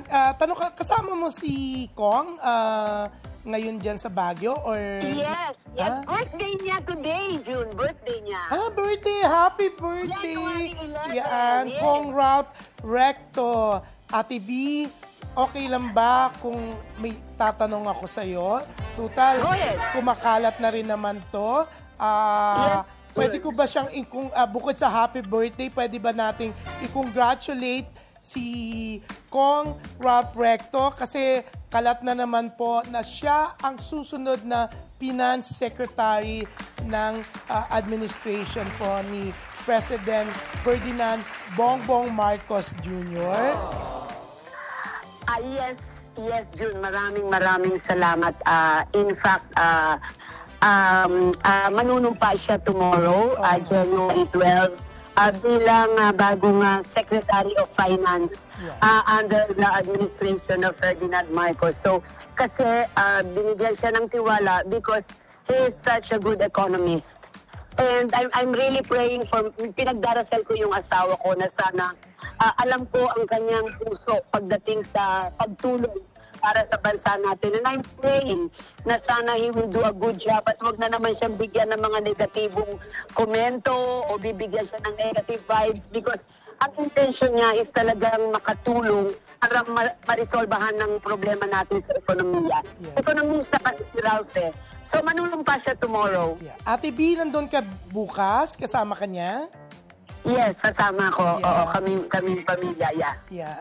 Tanong ka, kasama mo si Kong ngayon dyan sa Baguio? Or... Yes. Birthday niya today, June. Birthday niya. Birthday! Happy birthday! January 11. Yan, Yes. Kong Ralph Recto. Ate B, okay lang ba kung may tatanong ako sa'yo? Total, Go ahead. kumakalat na rin naman to. Yes. Pwede ko ba siyang, bukod sa happy birthday, pwede ba nating i-congratulate si Kong Ralph Recto kasi kalat na naman po na siya ang susunod na Finance Secretary ng administration po ni President Ferdinand Bongbong Marcos Jr. Yes, June. Maraming salamat. In fact, manunumpa siya tomorrow, January 12. Bilang bagong Secretary of Finance under the administration of Ferdinand Marcos. So, kasi binigyan siya ng tiwala because he is such a good economist. And I'm really praying for, pinagdarasal ko yung asawa ko na sana alam ko ang kanyang puso pagdating sa pagtulong para sa bansa natin. And I'm praying na sana he will do a good job at wag na naman siyang bigyan ng mga negatibong komento o bibigyan siya ng negative vibes because ang intention niya is talagang makatulong para marisolbahan ng problema natin sa ekonomiya. Yeah. Ekonomista kasi si Ralph eh. So manunumpa siya tomorrow. Yeah. Ate B, nandun ka bukas? Kasama ka niya? Yes, kasama ko. Yeah. Oo, kaming pamilya, yeah. Yeah.